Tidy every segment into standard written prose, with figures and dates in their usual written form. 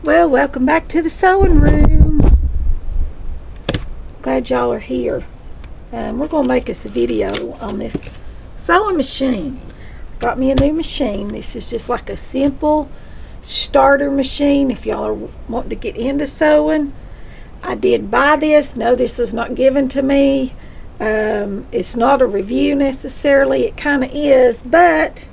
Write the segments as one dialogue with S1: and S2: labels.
S1: Well, welcome back to the sewing room. Glad y'all are here. We're going to make us a video on this sewing machine. Got me a new machine. This is just like a simple starter machine if y'all are wanting to get into sewing. I did buy this. No, this was not given to me. It's not a review necessarily. It kind of is, but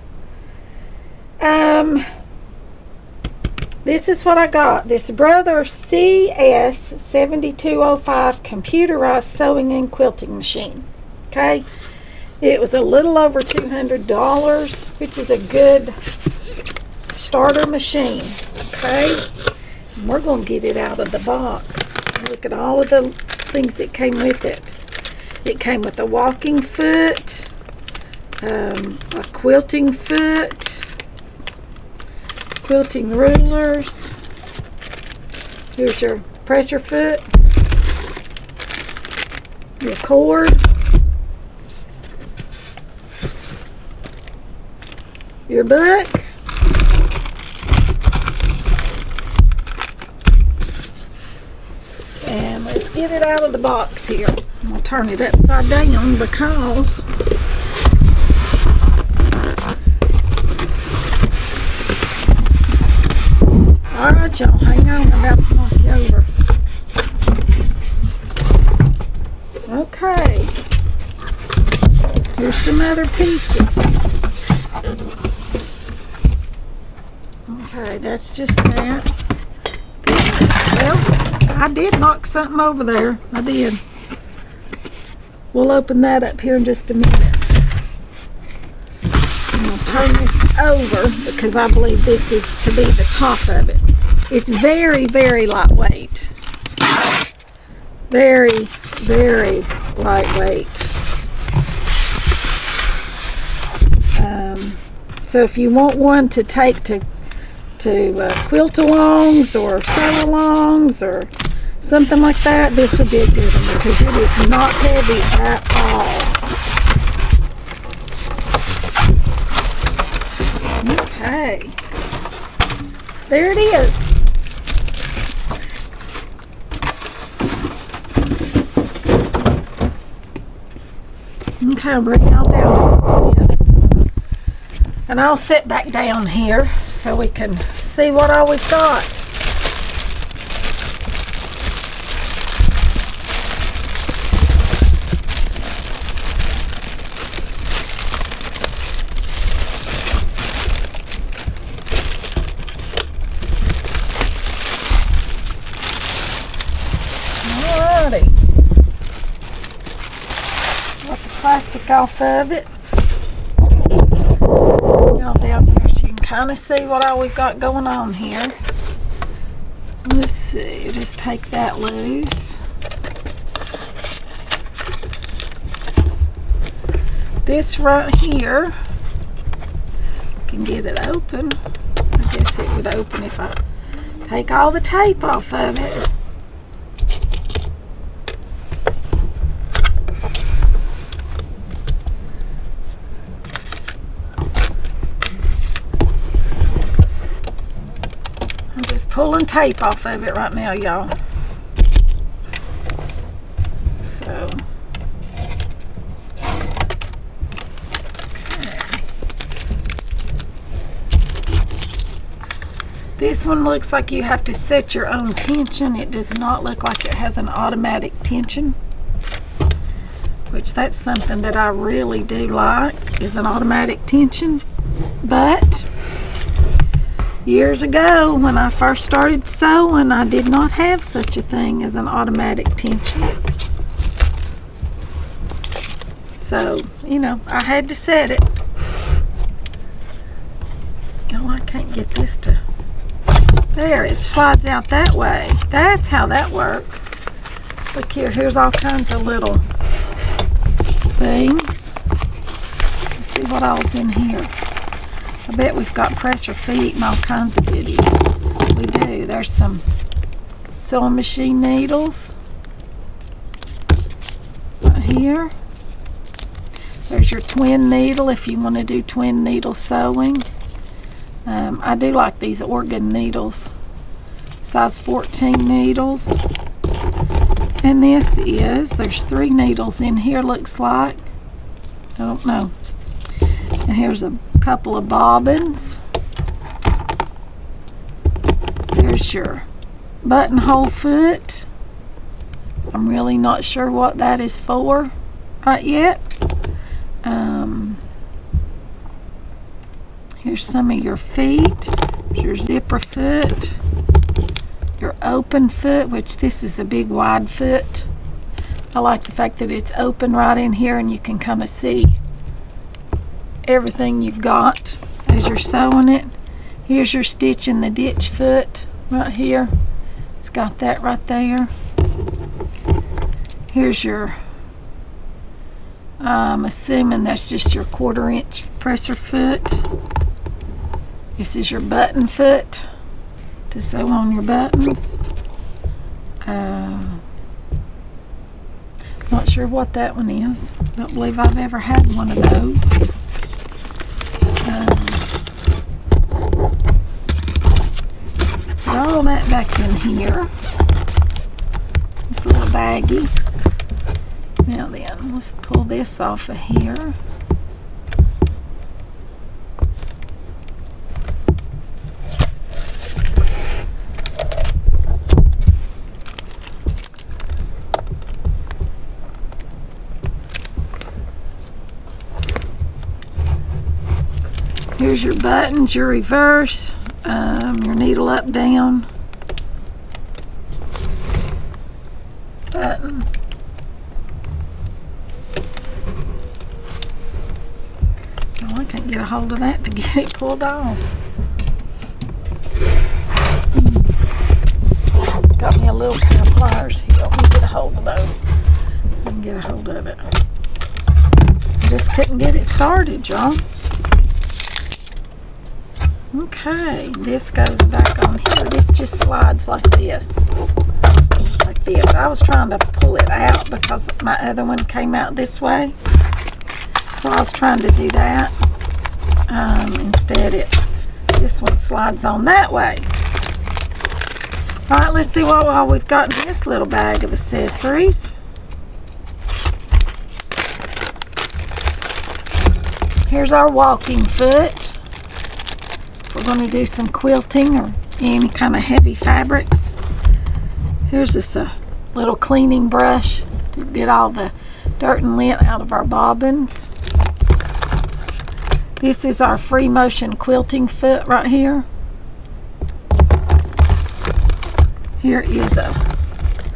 S1: this is what I got. This Brother CS7205 computerized sewing and quilting machine. Okay, it was a little over $200, which is a good starter machine. Okay, and we're going to get it out of the box. Look at all of the things that came with it. It came with a walking foot, a quilting foot, quilting rulers. Here's your pressure foot, your cord, your book, and let's get it out of the box here. I'm going to turn it upside down because alright, y'all, hang on, I'm about to knock you over. Okay, here's some other pieces. Okay, that's just that. Well, I did knock something over there. I did. We'll open that up here in just a minute. I'm going to turn this over because I believe this is to be the top of it. It's very, very lightweight. Very, very lightweight. So if you want one to take to quilt alongs or sew alongs or something like that, this would be a good one because it is not heavy at all. Okay, there it is. Okay, I'll bring y'all down just a bit. And I'll sit back down here so we can see what all we've got. Alrighty. Got the plastic off of it. Y'all down here so you can kind of see what all we've got going on here. Let's see, just take that loose. This right here, can get it open. I guess it would open if I take all the tape off of it. Pulling tape off of it right now, y'all. So, okay. This one looks like you have to set your own tension. It does not look like it has an automatic tension, which that's something that I really do like, is an automatic tension. But years ago, when I first started sewing, I did not have such a thing as an automatic tension. So, you know, I had to set it. Oh, I can't get this to... There, it slides out that way. That's how that works. Look here, here's all kinds of little things. Let's see what all's in here. I bet we've got pressure feet and all kinds of goodies. We do. There's some sewing machine needles right here. There's your twin needle if you want to do twin needle sewing. I do like these organ needles. size 14 needles. And there's 3 needles in here, looks like. I don't know. And here's a couple of bobbins. Here's your buttonhole foot. I'm really not sure what that is for right yet. Here's some of your feet. Here's your zipper foot. Your open foot, which this is a big wide foot. I like the fact that it's open right in here and you can kind of see everything you've got as you're sewing it. Here's your stitch in the ditch foot right here. It's got that right there. Here's your, I'm assuming that's just your 1/4 inch presser foot. This is your button foot to sew on your buttons. Not sure what that one is. Don't believe I've ever had one of those. Put all that back in here. This little baggie. Now then, let's pull this off of here. Here's your buttons, your reverse, your needle up, down, button. Oh, I can't get a hold of that to get it pulled off. Got me a little pair of pliers here. Let me get a hold of those. I can get a hold of it. I just couldn't get it started, y'all. Okay, this goes back on here. This just slides like this. Like this. I was trying to pull it out because my other one came out this way. So I was trying to do that. Instead, this one slides on that way. Alright, let's see what all we've got in this little bag of accessories. Here's our walking foot. We're going to do some quilting or any kind of heavy fabrics. Here's this little cleaning brush to get all the dirt and lint out of our bobbins. This is our free motion quilting foot right here. Here is a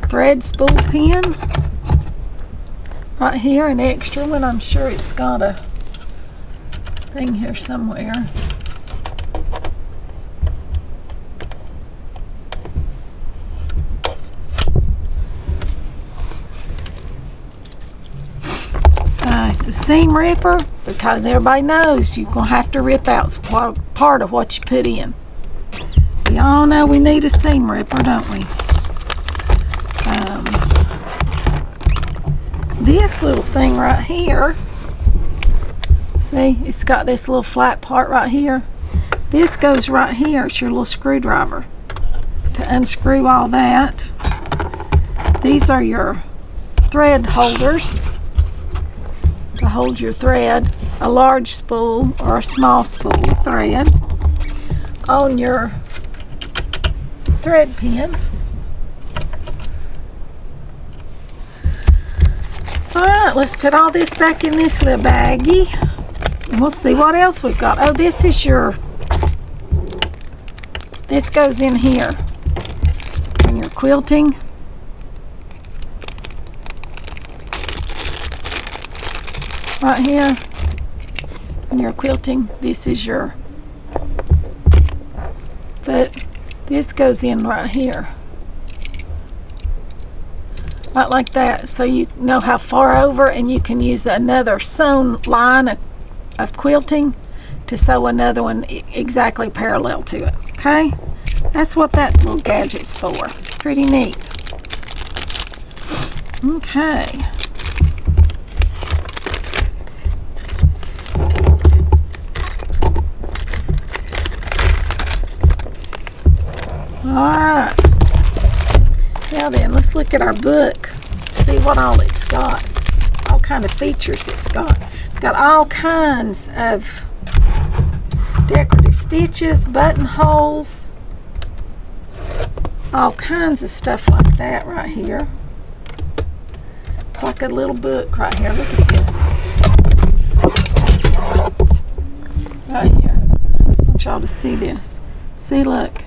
S1: thread spool pin right here, an extra one. I'm sure it's got a thing here somewhere. The seam ripper, because everybody knows you're going to have to rip out part of what you put in. We all know we need a seam ripper, don't we? This little thing right here, see, it's got this little flat part right here. This goes right here. It's your little screwdriver to unscrew all that. These are your thread holders to hold your thread, a large spool or a small spool of thread on your thread pin. Alright, let's put all this back in this little baggie and we'll see what else we've got. Oh, this goes in here when you're quilting. Right here, when you're quilting, this is your foot. This goes in right here. Right like that, so you know how far over, and you can use another sewn line of quilting to sew another one exactly parallel to it. Okay? That's what that little gadget's for. Pretty neat. Okay. Alright. Now then, let's look at our book. See what all it's got. All kind of features it's got. It's got all kinds of decorative stitches, buttonholes, all kinds of stuff like that right here. It's like a little book right here. Look at this. Right here. I want y'all to see this. See, look.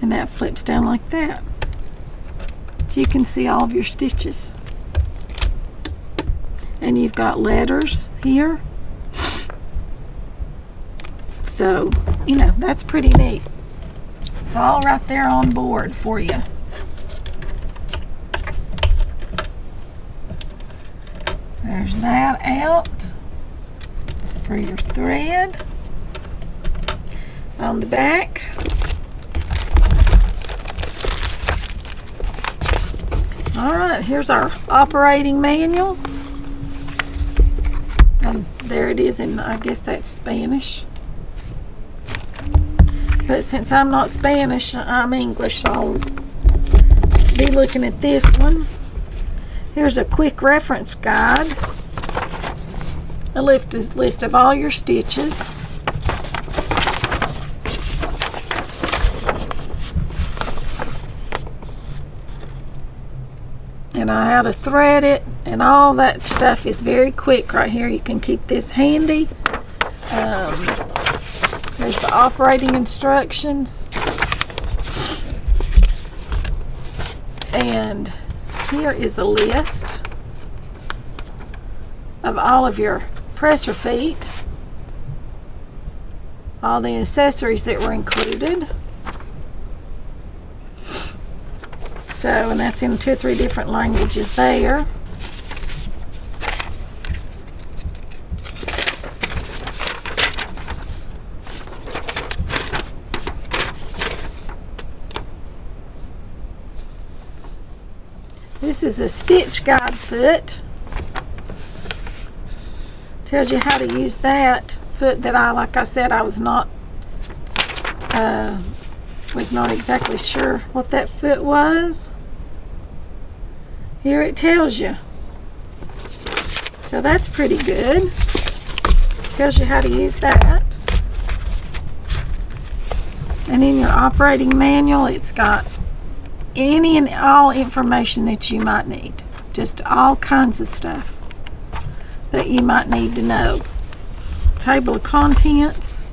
S1: And that flips down like that. So you can see all of your stitches. And you've got letters here. So, you know, that's pretty neat. It's all right there on board for you. There's that out for your thread. On the back, alright, here's our operating manual. And there it is in, I guess that's Spanish. But since I'm not Spanish, I'm English, so I'll be looking at this one. Here's a quick reference guide. A list of all your stitches. And how to thread it, and all that stuff is very quick right here. You can keep this handy. There's the operating instructions. And here is a list of all of your presser feet, all the accessories that were included. So, and that's in 2 or 3 different languages there. This is a stitch guide foot. Tells you how to use that foot that like I said, I was not exactly sure what that foot was. Here it tells you. So that's pretty good. Tells you how to use that. And in your operating manual, it's got any and all information that you might need. Just all kinds of stuff that you might need to know. Table of contents.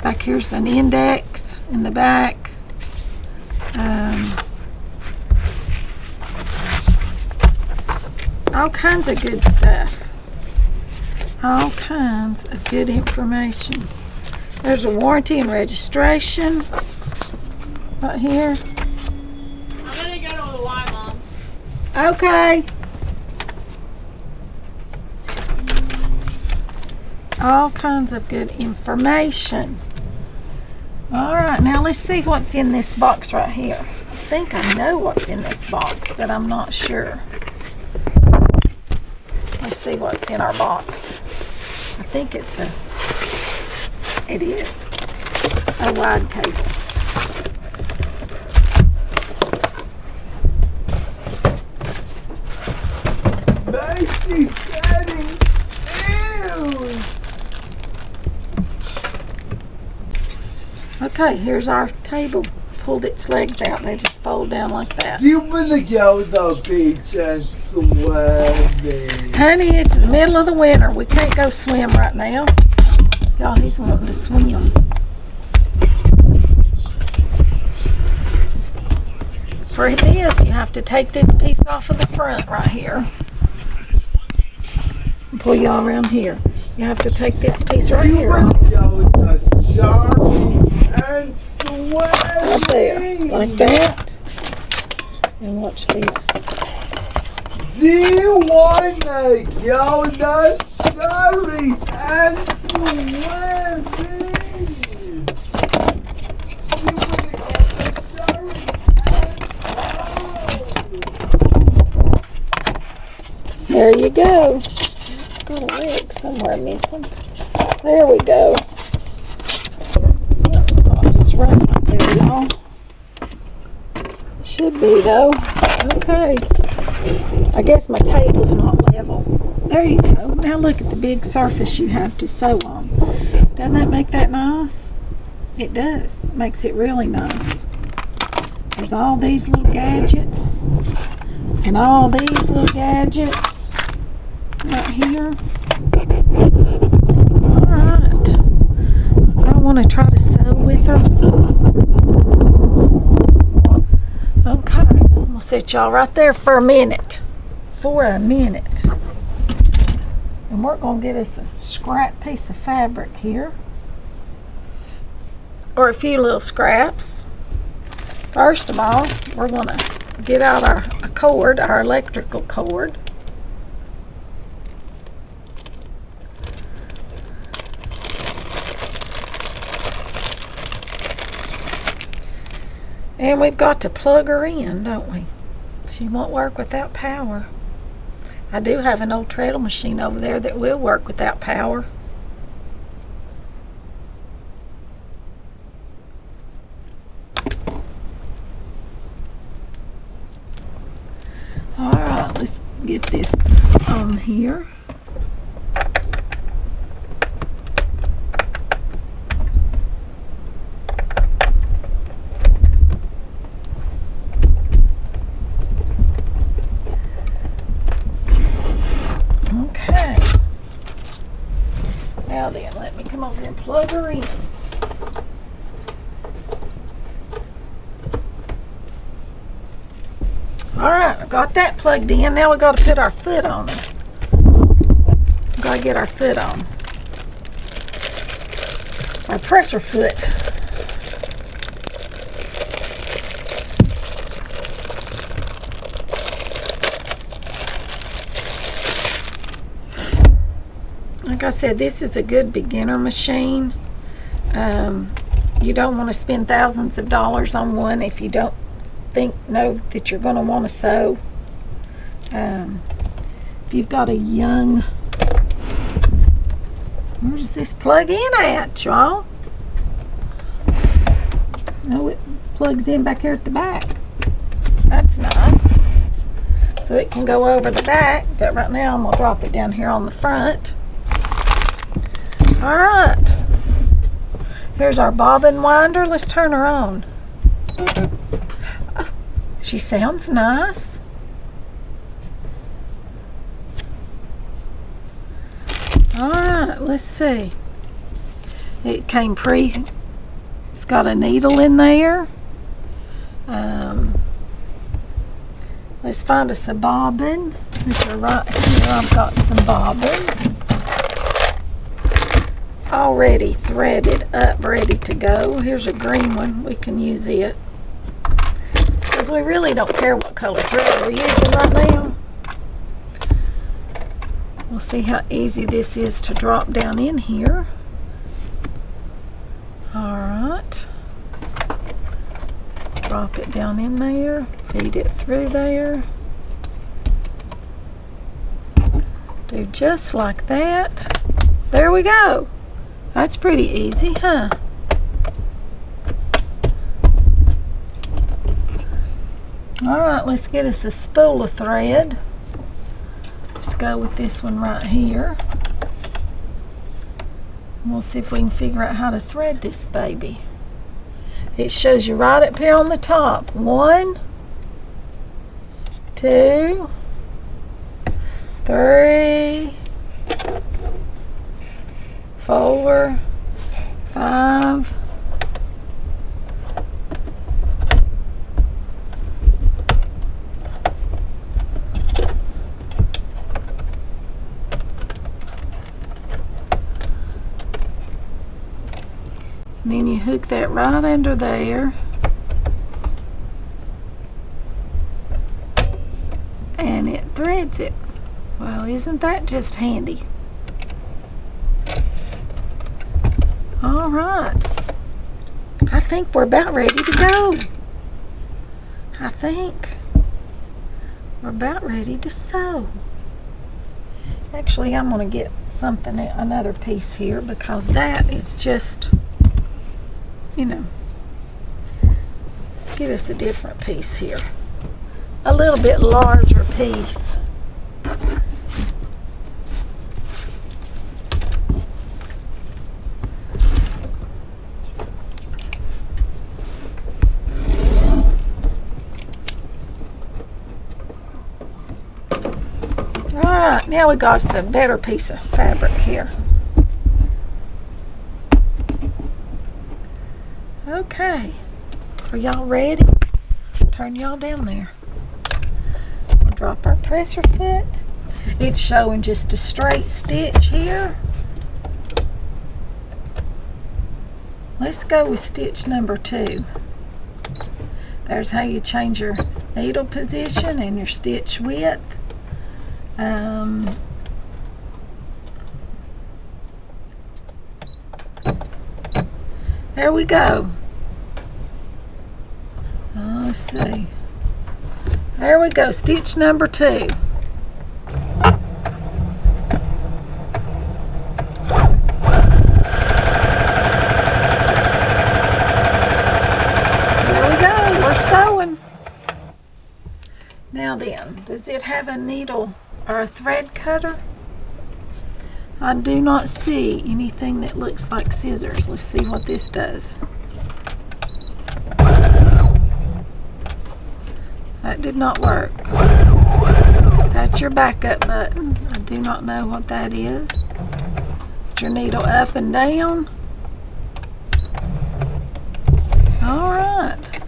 S1: Back here's an index in the back. All kinds of good stuff. All kinds of good information. There's a warranty and registration right here.
S2: I'm gonna go to the Y, Mom.
S1: Okay. All kinds of good information. Alright, now let's see what's in this box right here. I think I know what's in this box, but I'm not sure. Let's see what's in our box. I think it is a wide table.
S3: Macy's getting sealed.
S1: Okay, here's our table. Pulled its legs out. They just fold down like that.
S3: Do you want to go to the beach and swimming?
S1: Honey, it's the middle of the winter. We can't go swim right now. Y'all, he's wanting to swim. For this, you have to take this piece off of the front right here. And pull y'all around here. You have to take this piece right here off.
S3: Do you want to go to Charlie's and swimming?
S1: Right there. Like that. And watch this.
S3: Do you want to go to Charlie's and swimming?
S1: There you go. Got a leg somewhere missing. There we go. So it's not just running be though. Okay. I guess my table's not level. There you go. Now look at the big surface you have to sew on. Doesn't that make that nice? It does. It makes it really nice. There's all these little gadgets and all these little gadgets right here. Alright. I want to try to sew with her. Okay. I'm going to set y'all right there for a minute. And we're going to get us a scrap piece of fabric here. Or a few little scraps. First of all, we're going to get out our cord, our electrical cord. And we've got to plug her in, don't we? She won't work without power. I do have an old treadle machine over there that will work without power. Alright, let's get this on here. Okay. Now then, let me come over here and plug her in. Alright, I got that plugged in. Now we got to put our foot on it. Got to get our foot on. Our presser foot. Like I said, this is a good beginner machine. You don't want to spend thousands of dollars on one if you don't know that you're going to want to sew. If you've got a young, where does this plug in at, y'all? No, it plugs in back here at the back. That's nice. So it can go over the back, but right now I'm going to drop it down here on the front. Alright. Here's our bobbin winder. Let's turn her on. She sounds nice. Alright, let's see. It came it's got a needle in there. Let's find us a bobbin. Which are right here. I've got some bobbins. Already threaded up, ready to go. Here's a green one. We can use it. Because we really don't care what color thread we're using right now. We'll see how easy this is to drop down in here. Alright. Drop it down in there. Feed it through there. Do just like that. There we go. That's pretty easy, huh? Alright, let's get us a spool of thread. Let's go with this one right here. We'll see if we can figure out how to thread this baby. It shows you right up here on the top. 1, 2, 3, 4, 5. And then you hook that right under there. And it threads it. Well, isn't that just handy? All right. I think we're about ready to go. I think we're about ready to sew. Actually, I'm going to get another piece here because that is just, you know, let's get us a different piece here. a little bit larger piece. Alright, now we got us a better piece of fabric here. Okay, are y'all ready? Turn y'all down there. We'll drop our presser foot. It's showing just a straight stitch here. Let's go with stitch number 2. There's how you change your needle position and your stitch width. There we go. Let's see. There we go, stitch number 2. There we go, we're sewing. Now then, does it have a needle or a thread cutter? I do not see anything that looks like scissors. Let's see what this does. That did not work. That's your backup button. I do not know what that is. Put your needle up and down. Alright.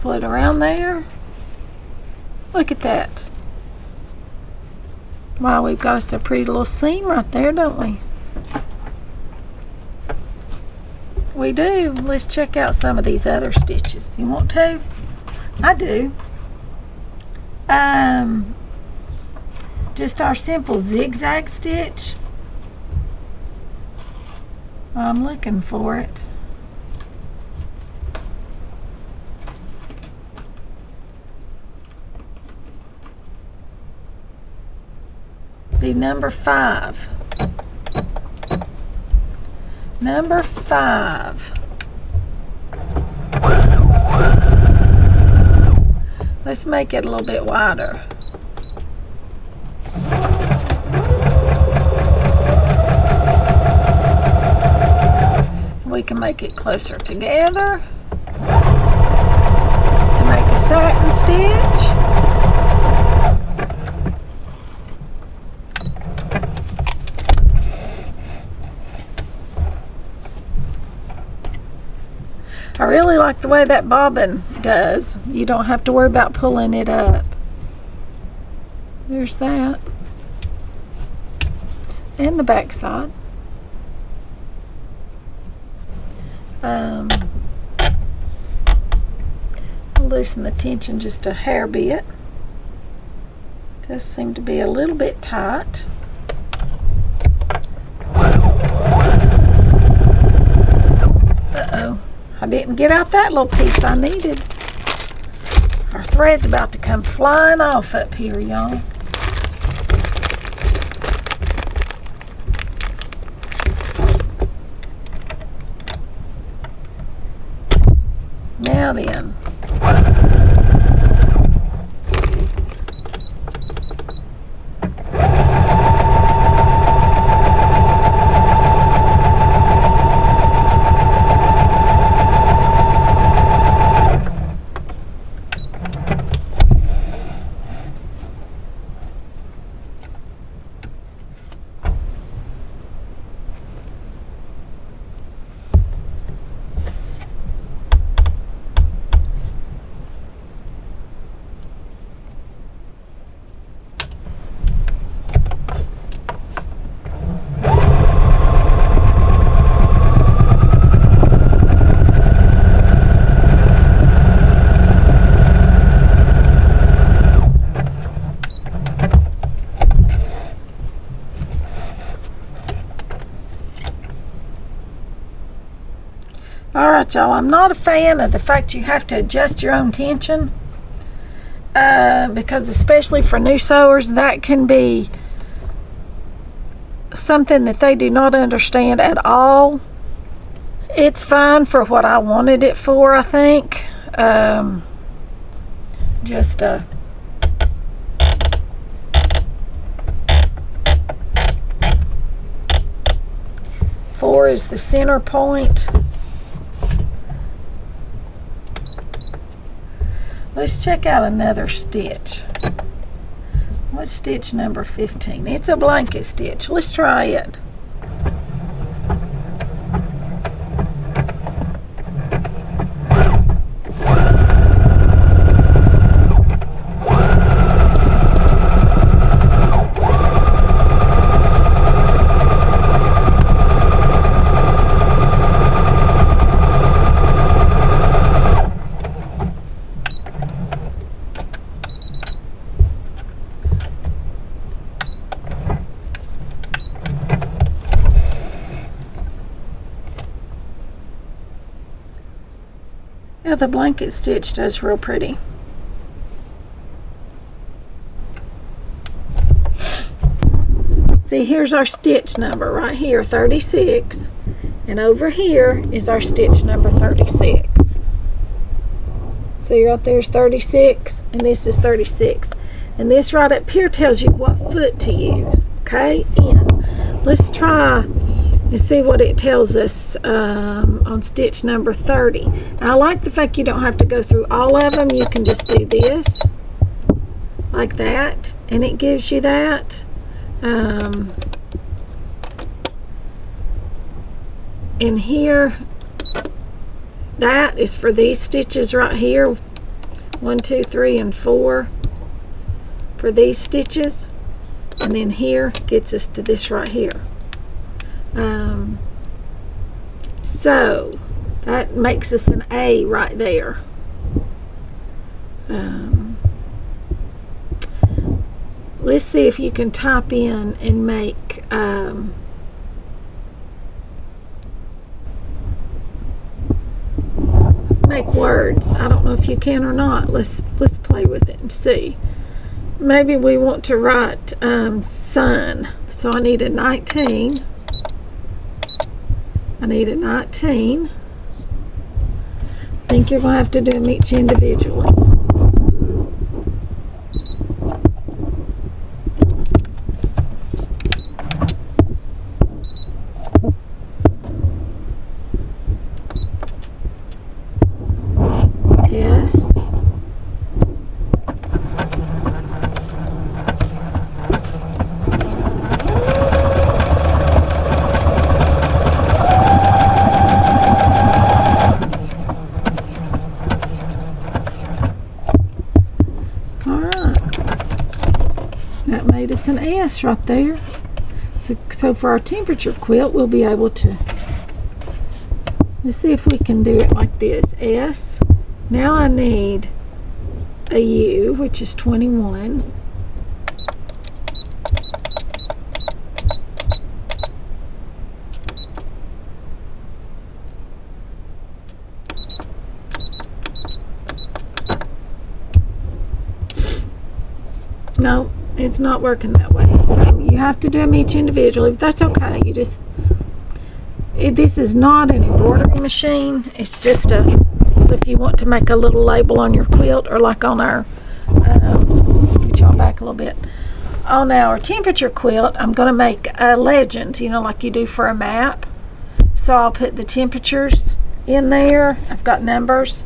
S1: Pull it around there. Look at that. Wow, we've got us a pretty little seam right there, don't we? We do. Let's check out some of these other stitches. You want to? I do. Just our simple zigzag stitch. I'm looking for it. The number 5. Number 5. Let's make it a little bit wider. We can make it closer together to make a satin stitch. I really like the way that bobbin does. You don't have to worry about pulling it up. There's that. And the back side. I'll loosen the tension just a hair bit. Does seem to be a little bit tight. Uh-oh. I didn't get out that little piece I needed. Our thread's about to come flying off up here, y'all. Now then. Alright, y'all, I'm not a fan of the fact you have to adjust your own tension because especially for new sewers, that can be something that they do not understand at all. It's fine for what I wanted it for, I think. just a four is the center point. Let's check out another stitch. What's stitch number 15? It's a blanket stitch. Let's try it. Yeah, the blanket stitch does real pretty. See, here's our stitch number right here, 36. And over here is our stitch number 36. See, right there's 36, and this is 36. And this right up here tells you what foot to use, okay? And let's try and see what it tells us on stitch number 30. I like the fact you don't have to go through all of them. You can just do this like that, and it gives you that. And here, that is for these stitches right here, 1, 2, 3, and 4 for these stitches, and then here gets us to this right here. So that makes us an A right there. Let's see if you can type in and make words. I don't know if you can or not. Let's play with it and see. Maybe we want to write sun. So I need a 19. I need a 19. I think you're going to have to do them each individually. Yes. That made us an S right there. So for our temperature quilt, we'll be able to, let's see if we can do it like this. S. Now I need a U, which is 21. No, it's not working that way. So you have to do them each individually, but that's okay. You just, this is not an embroidery machine. It's just a, so if you want to make a little label on your quilt, or like on our, get y'all back a little bit. On our temperature quilt, I'm going to make a legend, you know, like you do for a map. So I'll put the temperatures in there. I've got numbers,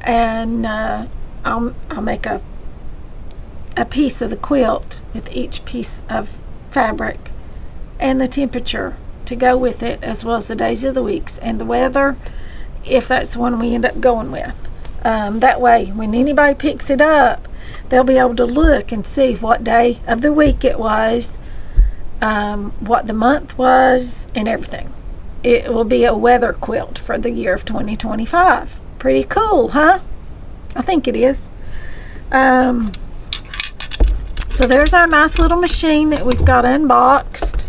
S1: and I'll make a piece of the quilt with each piece of fabric and the temperature to go with it, as well as the days of the weeks and the weather, if that's the one we end up going with. That way, when anybody picks it up, they'll be able to look and see what day of the week it was, what the month was, and everything. It will be a weather quilt for the year of 2025. Pretty cool, huh? I think it is. So there's our nice little machine that we've got unboxed.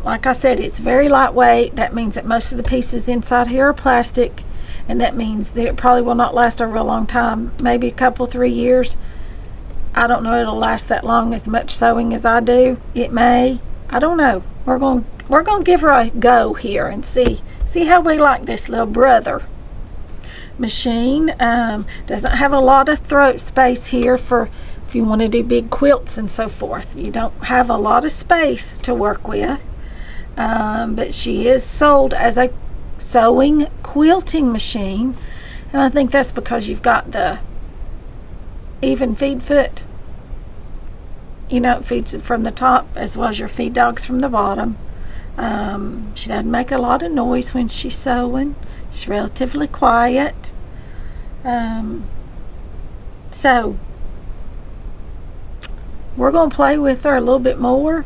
S1: Like I said, it's very lightweight. That means that most of the pieces inside here are plastic, and that means that it probably will not last a real long time, maybe a couple, 3 years. I don't know it'll last that long, as much sewing as I do. It may. I don't know. We're going to give her a go here and see how we like this little brother. machine. Doesn't have a lot of throat space here for if you want to do big quilts and so forth. You don't have a lot of space to work with. But she is sold as a sewing quilting machine, and I think that's because you've got the even feed foot. You know, it feeds it from the top as well as your feed dogs from the bottom. She doesn't make a lot of noise when she's sewing. She's relatively quiet. So we're going to play with her a little bit more,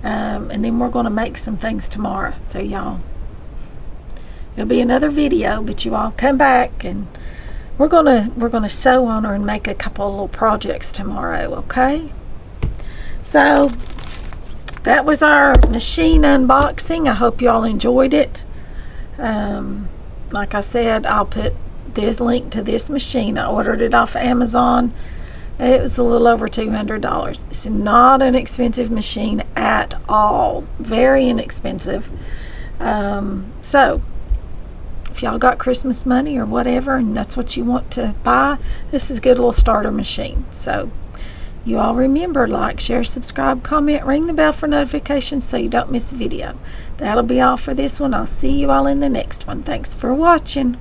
S1: and then we're going to make some things tomorrow. So y'all, it'll be another video, but you all come back and we're gonna sew on her and make a couple of little projects tomorrow. Okay? So that was our machine unboxing. I hope you all enjoyed it. Like I said, I'll put this link to this machine. I ordered it off Amazon. It was a little over $200. It's not an expensive machine at all. Very inexpensive. So if y'all got Christmas money or whatever and that's what you want to buy, this is a good little starter machine. So you all remember, like, share, subscribe, comment, ring the bell for notifications so you don't miss a video. That'll be all for this one. I'll see you all in the next one. Thanks for watching.